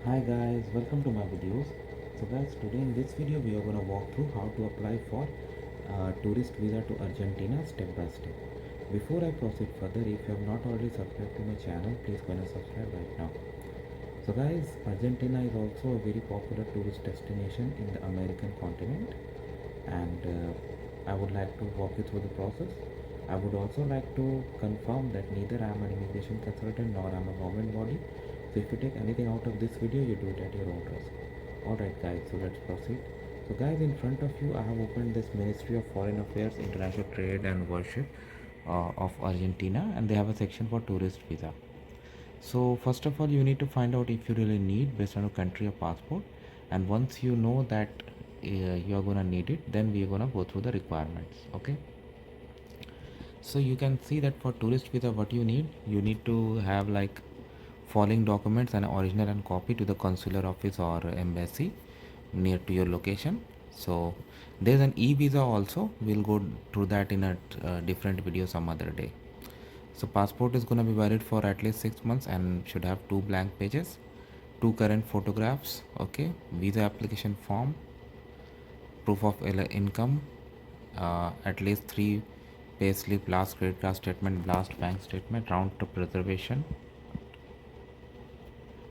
Hi guys, welcome to my videos. So guys, today in this video we are going to walk through how to apply for tourist visa to Argentina step by step. Before I proceed further, if you have not already subscribed to my channel, please go and subscribe right now. So guys, Argentina is also a very popular tourist destination in the American continent, and I would like to walk you through the process. I would also like to confirm that neither I am an immigration consultant nor I am a government body. So if you take anything out of this video, you do it at your own risk. Alright guys, so let's proceed. So guys, in front of you I have opened this Ministry of Foreign Affairs, International Trade and Worship of Argentina, and they have a section for tourist visa. So first of all, you need to find out if you really need based on your country or passport, and once you know that you are gonna need it, then we are gonna go through the requirements. Okay, so you can see that for tourist visa what you need to have like following documents: an original and copy to the consular office or embassy near to your location. So there's an e-visa also, we'll go through that in a different video some other day. So passport is going to be valid for at least 6 months and should have 2 blank pages, 2 current photographs. Okay, visa application form, proof of income, at least 3 payslip, last credit card statement, last bank statement, round trip reservation.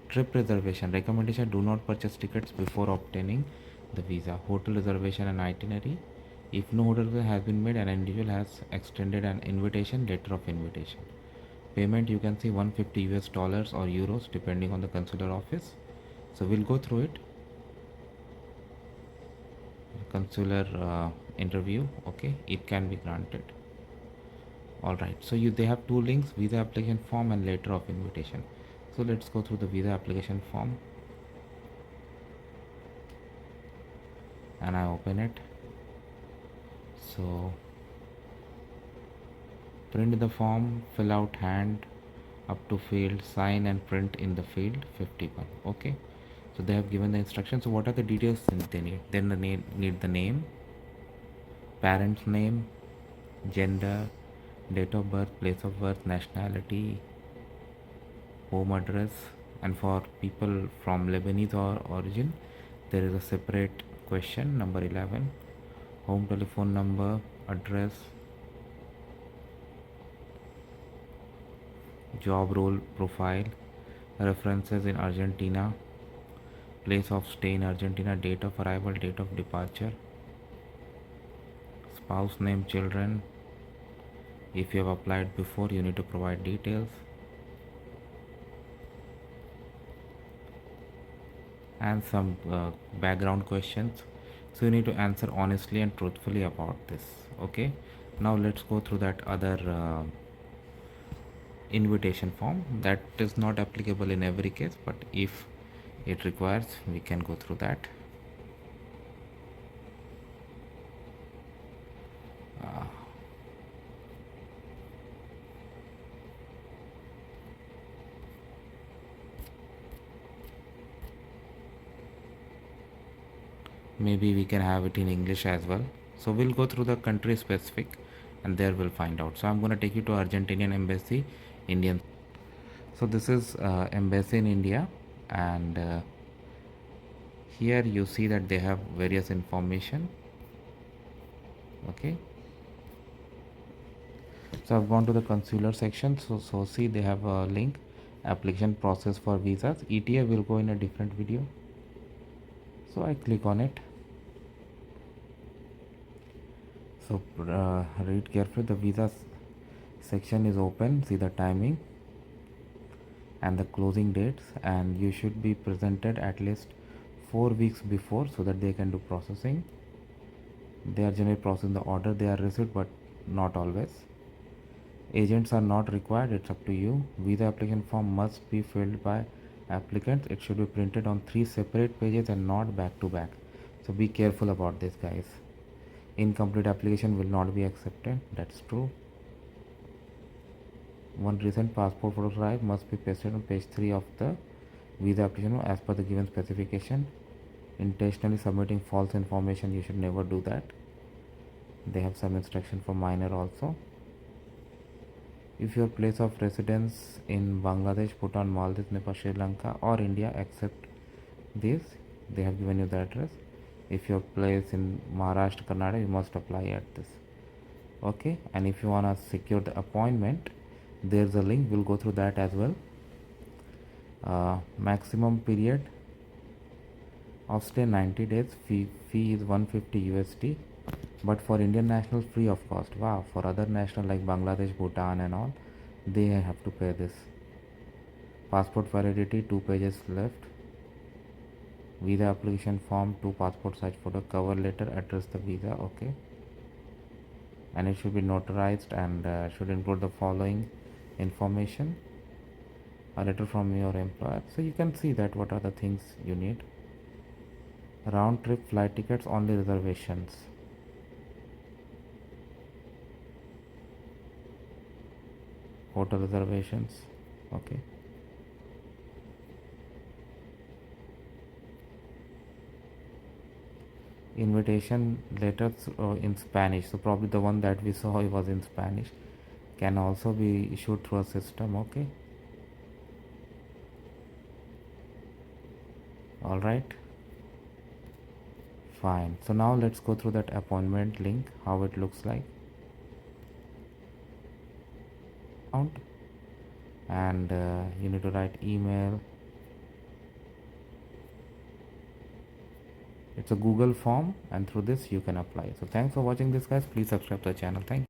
Trip reservation recommendation: do not purchase tickets before obtaining the visa. Hotel reservation and itinerary: if no hotel reservation has been made, an individual has extended an invitation letter of invitation. Payment, you can see 150 US dollars or euros depending on the consular office. So we'll go through it. Consular interview, okay, it can be granted. All right, so they have 2 links: visa application form and letter of invitation. So let's go through the visa application form, and I open it. So print the form, fill out hand up to field, sign and print in the field 51. Okay, so they have given the instructions. So what are the details they need? Then need the name, parent's name, gender, date of birth, place of birth, nationality, home address. And for people from Lebanese or origin, there is a separate question number 11: home telephone number, address, job role profile, references in Argentina, place of stay in Argentina, date of arrival, date of departure, spouse name, children. If you have applied before, you need to provide details, and some background questions. So you need to answer honestly and truthfully about this. Okay, now let's go through that other invitation form. That is not applicable in every case, but if it requires, we can go through that. Maybe we can have it in English as well. So we'll go through the country specific and there we'll find out. So I'm going to take you to Argentinian embassy, Indian. So this is embassy in India, and here you see that they have various information. Okay, so I've gone to the consular section. So see, they have a link: application process for visas. ETA will go in a different video. So I click on it. So read carefully. The visa section is open. See the timing and the closing dates, and you should be presented at least 4 weeks before so that they can do processing. They are generally processing the order. They are received, but not always. Agents are not required, it's up to you. Visa application form must be filled by applicants. It should be printed on 3 separate pages and not back to back. So be careful about this, guys. Incomplete application will not be accepted. That's true. One recent passport photograph must be pasted on page 3 of the visa application as per the given specification. Intentionally submitting false information, you should never do that. They have some instruction for minor also. If your place of residence in Bangladesh, Bhutan, Maldives, Nepal, Sri Lanka or India, except this, they have given you the address. If your place in Maharashtra, Karnataka, you must apply at this. Okay, and if you want to secure the appointment, there's a link, we'll go through that as well. Maximum period of stay 90 days. Fee is 150 USD, but for Indian nationals free of cost. Wow, for other national like Bangladesh, Bhutan and all, they have to pay this. Passport validity 2 pages left. Visa application form, 2 passport size photo, cover letter, address the visa. Okay, and it should be notarized and should include the following information: a letter from your employer. So you can see that what are the things you need. Round trip flight tickets, only reservations. Hotel reservations. Okay, invitation letters in Spanish, so probably the one that we saw was in Spanish, can also be issued through a system. Okay, all right, fine. So now let's go through that appointment link, how it looks like. And you need to write email. It's a Google form, and through this you can apply. So thanks for watching this, guys. Please subscribe to the channel. Thank you.